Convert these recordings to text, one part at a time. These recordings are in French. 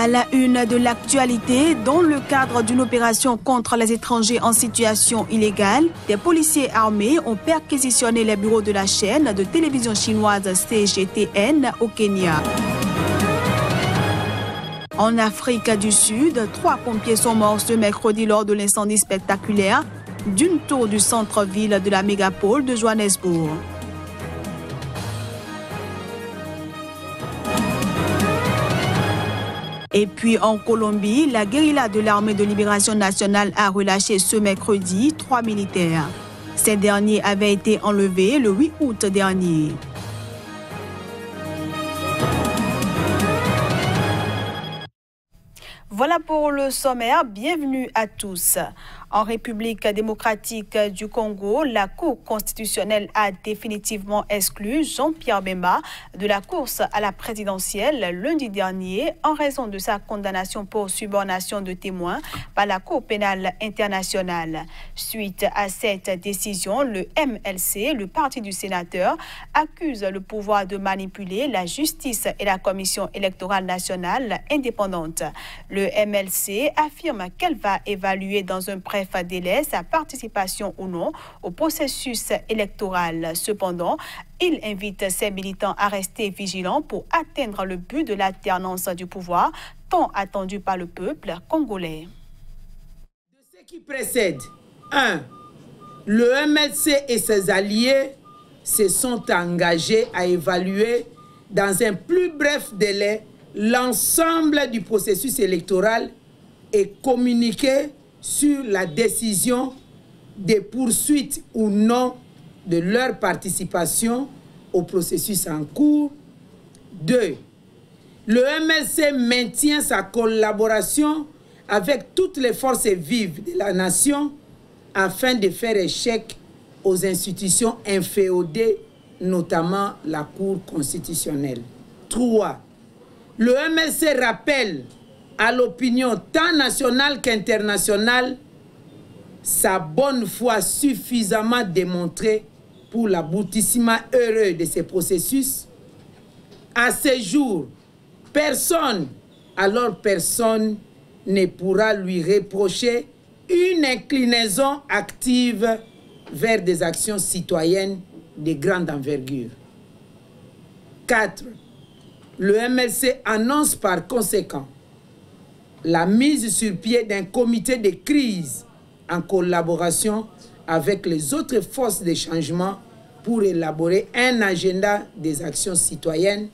À la une de l'actualité, dans le cadre d'une opération contre les étrangers en situation illégale, des policiers armés ont perquisitionné les bureaux de la chaîne de télévision chinoise CGTN au Kenya. En Afrique du Sud, 3 pompiers sont morts ce mercredi lors de l'incendie spectaculaire d'une tour du centre-ville de la mégapole de Johannesburg. Et puis en Colombie, la guérilla de l'armée de libération nationale a relâché ce mercredi 3 militaires. Ces derniers avaient été enlevés le 8 août dernier. Voilà pour le sommaire. Bienvenue à tous. En République démocratique du Congo, la Cour constitutionnelle a définitivement exclu Jean-Pierre Bemba de la course à la présidentielle lundi dernier en raison de sa condamnation pour subornation de témoins par la Cour pénale internationale. Suite à cette décision, le MLC, le parti du sénateur, accuse le pouvoir de manipuler la justice et la commission électorale nationale indépendante. Le MLC affirme qu'elle va évaluer dans un bref délai sa participation ou non au processus électoral. Cependant, il invite ses militants à rester vigilants pour atteindre le but de l'alternance du pouvoir, tant attendu par le peuple congolais. De ce qui précède, 1. Le MLC et ses alliés se sont engagés à évaluer dans un plus bref délai l'ensemble du processus électoral et communiquer sur la décision des poursuites ou non de leur participation au processus en cours. 2. Le MLC maintient sa collaboration avec toutes les forces vives de la nation afin de faire échec aux institutions inféodées, notamment la Cour constitutionnelle. 3. Le MLC rappelle à l'opinion tant nationale qu'internationale sa bonne foi suffisamment démontrée pour l'aboutissement heureux de ces processus. À ce jour, personne ne pourra lui reprocher une inclinaison active vers des actions citoyennes de grande envergure. 4. Le MLC annonce par conséquent la mise sur pied d'un comité de crise en collaboration avec les autres forces de changement pour élaborer un agenda des actions citoyennes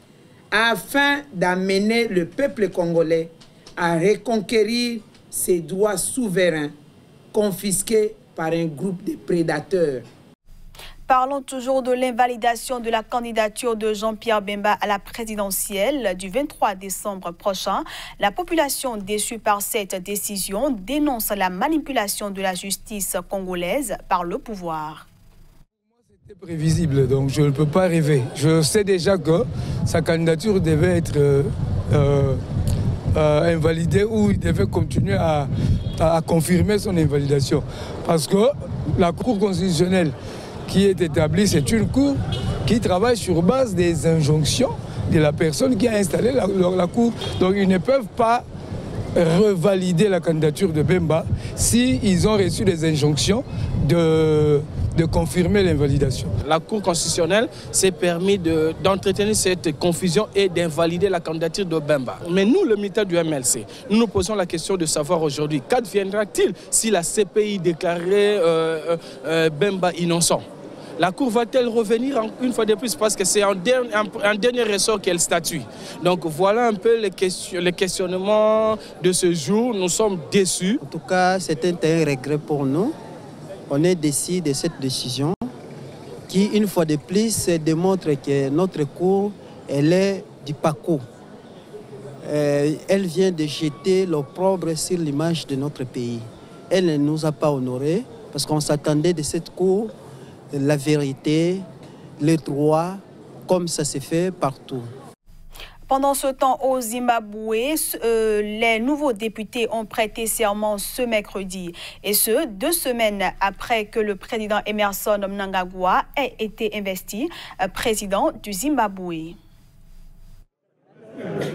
afin d'amener le peuple congolais à reconquérir ses droits souverains confisqués par un groupe de prédateurs. Parlons toujours de l'invalidation de la candidature de Jean-Pierre Bemba à la présidentielle du 23 décembre prochain. La population déçue par cette décision dénonce la manipulation de la justice congolaise par le pouvoir. C'était prévisible, donc je ne peux pas rêver. Je sais déjà que sa candidature devait être invalidée ou il devait continuer à confirmer son invalidation. Parce que la Cour constitutionnelle qui est établie, c'est une cour qui travaille sur base des injonctions de la personne qui a installé la cour. Donc ils ne peuvent pas revalider la candidature de Bemba s'ils ont reçu des injonctions de confirmer l'invalidation. La Cour constitutionnelle s'est permis d'entretenir cette confusion et d'invalider la candidature de Bemba. Mais nous, le militaire du MLC, nous nous posons la question de savoir aujourd'hui, qu'adviendra-t-il si la CPI déclarait Bemba innocent? La Cour va-t-elle revenir une fois de plus parce que c'est un dernier ressort qu'elle statue. Donc voilà un peu les questionnements de ce jour. Nous sommes déçus. En tout cas, c'est un regret pour nous. On est déçus de cette décision qui, une fois de plus, démontre que notre Cour, elle est du PACO. Elle vient de jeter l'opprobre sur l'image de notre pays. Elle ne nous a pas honorés parce qu'on s'attendait de cette Cour la vérité, le droit, comme ça s'est fait partout. Pendant ce temps, au Zimbabwe, les nouveaux députés ont prêté serment ce mercredi. Et ce, 2 semaines après que le président Emmerson Mnangagwa ait été investi président du Zimbabwe.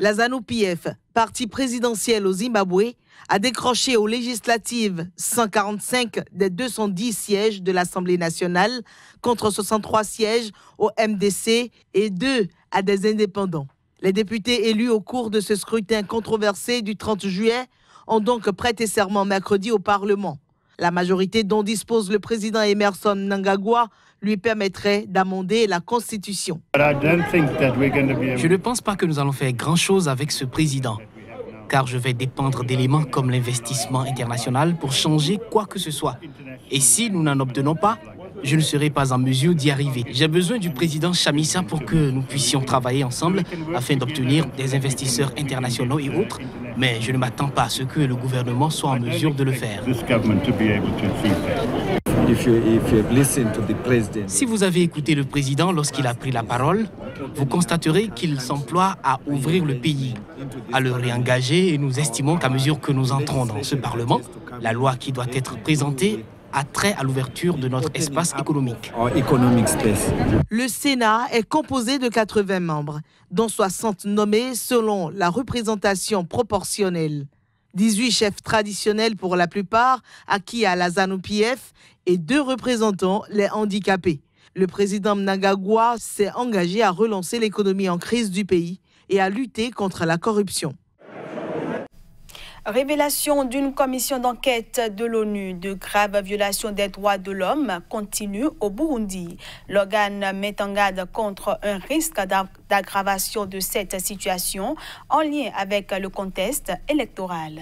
La ZANU-PF, parti présidentiel au Zimbabwe, a décroché aux législatives 145 des 210 sièges de l'Assemblée nationale contre 63 sièges au MDC et 2 à des indépendants. Les députés élus au cours de ce scrutin controversé du 30 juillet ont donc prêté serment mercredi au Parlement. La majorité dont dispose le président Emmerson Mnangagwa lui permettrait d'amender la Constitution. Je ne pense pas que nous allons faire grand-chose avec ce président, car je vais dépendre d'éléments comme l'investissement international pour changer quoi que ce soit. Et si nous n'en obtenons pas, je ne serai pas en mesure d'y arriver. J'ai besoin du président Chamisa pour que nous puissions travailler ensemble afin d'obtenir des investisseurs internationaux et autres, mais je ne m'attends pas à ce que le gouvernement soit en mesure de le faire. Si vous avez écouté le président lorsqu'il a pris la parole, vous constaterez qu'il s'emploie à ouvrir le pays, à le réengager, et nous estimons qu'à mesure que nous entrons dans ce Parlement, la loi qui doit être présentée a trait à l'ouverture de notre espace économique. Le Sénat est composé de 80 membres, dont 60 nommés selon la représentation proportionnelle. 18 chefs traditionnels pour la plupart, acquis à la ZANU-PF, et 2 représentants les handicapés. Le président Mnangagwa s'est engagé à relancer l'économie en crise du pays et à lutter contre la corruption. Révélation d'une commission d'enquête de l'ONU de graves violations des droits de l'homme continue au Burundi. L'organe met en garde contre un risque d'aggravation de cette situation en lien avec le contexte électoral.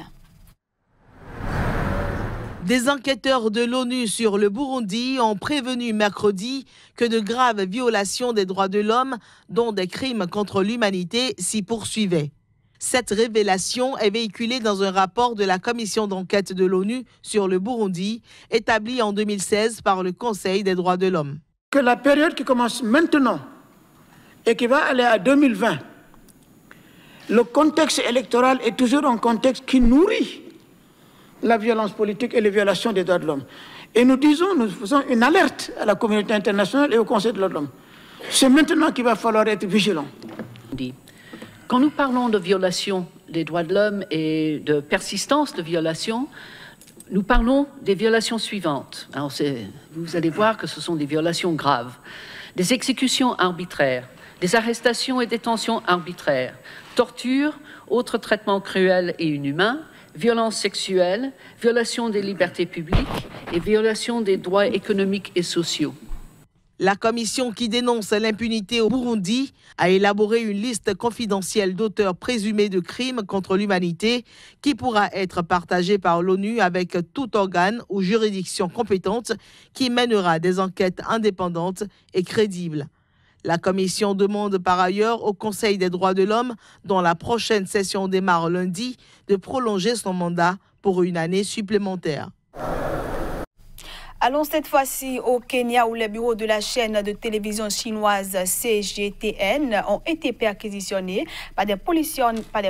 Des enquêteurs de l'ONU sur le Burundi ont prévenu mercredi que de graves violations des droits de l'homme, dont des crimes contre l'humanité, s'y poursuivaient. Cette révélation est véhiculée dans un rapport de la commission d'enquête de l'ONU sur le Burundi, établi en 2016 par le Conseil des droits de l'homme. Que la période qui commence maintenant et qui va aller à 2020, le contexte électoral est toujours un contexte qui nourrit la violence politique et les violations des droits de l'homme. Et nous faisons une alerte à la communauté internationale et au Conseil des droits de l'homme. C'est maintenant qu'il va falloir être vigilant. Quand nous parlons de violation des droits de l'homme et de persistance de violations, nous parlons des violations suivantes. Alors vous allez voir que ce sont des violations graves. Des exécutions arbitraires, des arrestations et détentions arbitraires, torture, autres traitements cruels et inhumains, violences sexuelles, violation des libertés publiques et violation des droits économiques et sociaux. La commission qui dénonce l'impunité au Burundi a élaboré une liste confidentielle d'auteurs présumés de crimes contre l'humanité qui pourra être partagée par l'ONU avec tout organe ou juridiction compétente qui mènera des enquêtes indépendantes et crédibles. La commission demande par ailleurs au Conseil des droits de l'homme, dont la prochaine session démarre lundi, de prolonger son mandat pour une année supplémentaire. Allons cette fois-ci au Kenya où les bureaux de la chaîne de télévision chinoise CGTN ont été perquisitionnés par des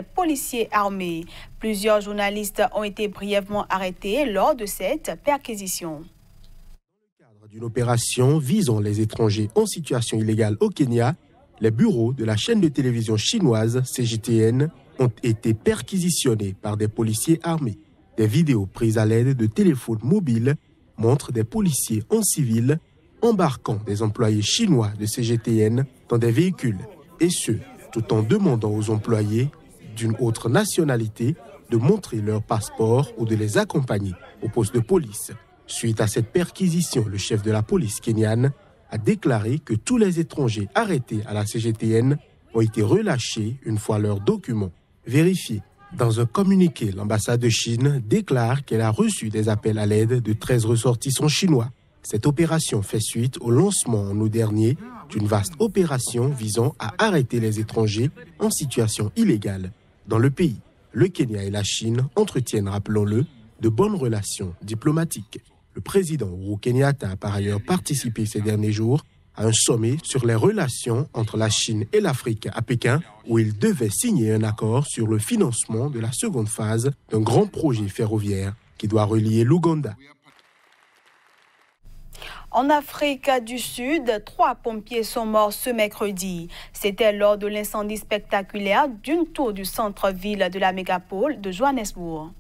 policiers armés. Plusieurs journalistes ont été brièvement arrêtés lors de cette perquisition. Dans le cadre d'une opération visant les étrangers en situation illégale au Kenya, les bureaux de la chaîne de télévision chinoise CGTN ont été perquisitionnés par des policiers armés. Des vidéos prises à l'aide de téléphones mobiles montrent des policiers en civil embarquant des employés chinois de CGTN dans des véhicules, et ce, tout en demandant aux employés d'une autre nationalité de montrer leur passeport ou de les accompagner au poste de police. Suite à cette perquisition, le chef de la police kenyane a déclaré que tous les étrangers arrêtés à la CGTN ont été relâchés une fois leurs documents vérifiés. Dans un communiqué, l'ambassade de Chine déclare qu'elle a reçu des appels à l'aide de 13 ressortissants chinois. Cette opération fait suite au lancement en août dernier d'une vaste opération visant à arrêter les étrangers en situation illégale dans le pays. Le Kenya et la Chine entretiennent, rappelons-le, de bonnes relations diplomatiques. Le président Uhuru Kenyatta a par ailleurs participé ces derniers jours à un sommet sur les relations entre la Chine et l'Afrique à Pékin, où il devait signer un accord sur le financement de la seconde phase d'un grand projet ferroviaire qui doit relier l'Ouganda. En Afrique du Sud, 3 pompiers sont morts ce mercredi. C'était lors de l'incendie spectaculaire d'une tour du centre-ville de la mégapole de Johannesburg.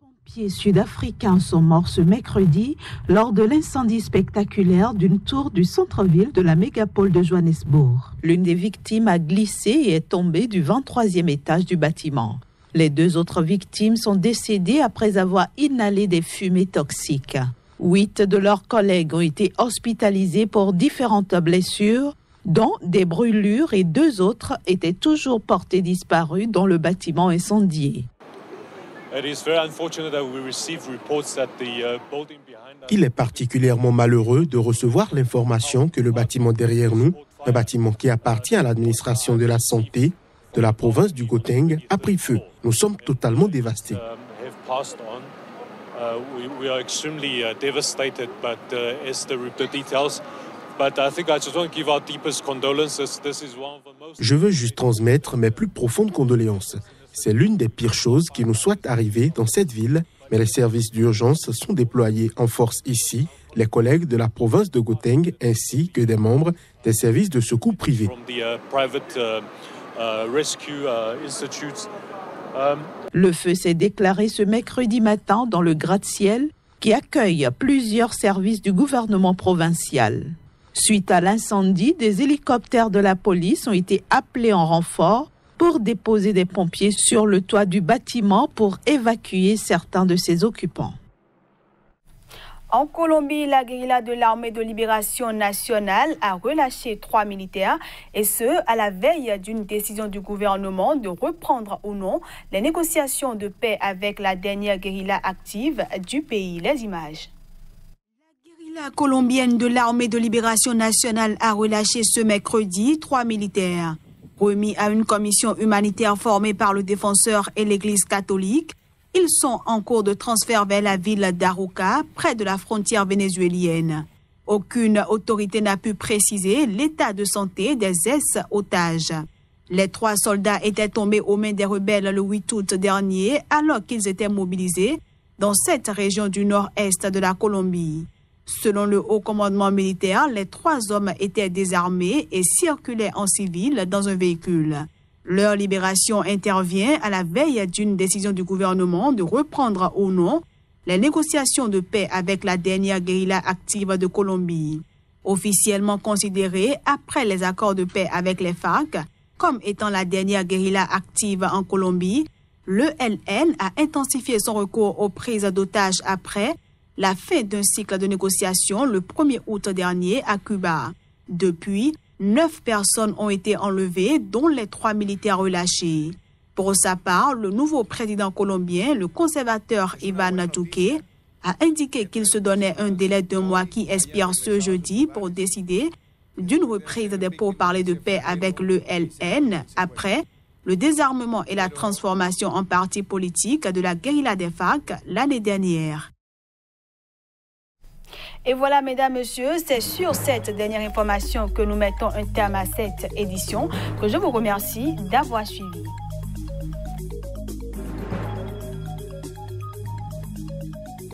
3 pompiers sud-africains sont morts ce mercredi lors de l'incendie spectaculaire d'une tour du centre-ville de la mégapole de Johannesburg. L'une des victimes a glissé et est tombée du 23e étage du bâtiment. Les 2 autres victimes sont décédées après avoir inhalé des fumées toxiques. 8 de leurs collègues ont été hospitalisés pour différentes blessures, dont des brûlures, et 2 autres étaient toujours portés disparus dans le bâtiment incendié. Il est particulièrement malheureux de recevoir l'information que le bâtiment derrière nous, un bâtiment qui appartient à l'administration de la santé de la province du Gauteng, a pris feu. Nous sommes totalement dévastés. We are extremely devastated, but as the details, but I think I just want to give our deepest condolences. This is one of the most. Je veux juste transmettre mes plus profondes condoléances. C'est l'une des pires choses qui nous soit arrivée dans cette ville, mais les services d'urgence sont déployés en force ici, les collègues de la province de Gauteng ainsi que des membres des services de secours privés. From the private rescue institutes. Le feu s'est déclaré ce mercredi matin dans le gratte-ciel qui accueille plusieurs services du gouvernement provincial. Suite à l'incendie, des hélicoptères de la police ont été appelés en renfort pour déposer des pompiers sur le toit du bâtiment pour évacuer certains de ses occupants. En Colombie, la guérilla de l'armée de libération nationale a relâché 3 militaires, et ce, à la veille d'une décision du gouvernement de reprendre ou non les négociations de paix avec la dernière guérilla active du pays. Les images. La guérilla colombienne de l'armée de libération nationale a relâché ce mercredi 3 militaires. Remis à une commission humanitaire formée par le défenseur et l'Église catholique, ils sont en cours de transfert vers la ville d'Aruca, près de la frontière vénézuélienne. Aucune autorité n'a pu préciser l'état de santé des ex-otages. Les 3 soldats étaient tombés aux mains des rebelles le 8 août dernier, alors qu'ils étaient mobilisés dans cette région du nord-est de la Colombie. Selon le haut commandement militaire, les 3 hommes étaient désarmés et circulaient en civil dans un véhicule. Leur libération intervient à la veille d'une décision du gouvernement de reprendre ou non les négociations de paix avec la dernière guérilla active de Colombie. Officiellement considérée après les accords de paix avec les FARC comme étant la dernière guérilla active en Colombie, l'ELN a intensifié son recours aux prises d'otages après la fin d'un cycle de négociations le 1er août dernier à Cuba. Depuis, 9 personnes ont été enlevées, dont les 3 militaires relâchés. Pour sa part, le nouveau président colombien, le conservateur Iván Duque, a indiqué qu'il se donnait un délai d'1 mois qui expire ce jeudi pour décider d'une reprise des pourparlers de paix avec l'ELN après le désarmement et la transformation en parti politique de la guérilla des FARC l'année dernière. Et voilà, mesdames, messieurs, c'est sur cette dernière information que nous mettons un terme à cette édition, que je vous remercie d'avoir suivi.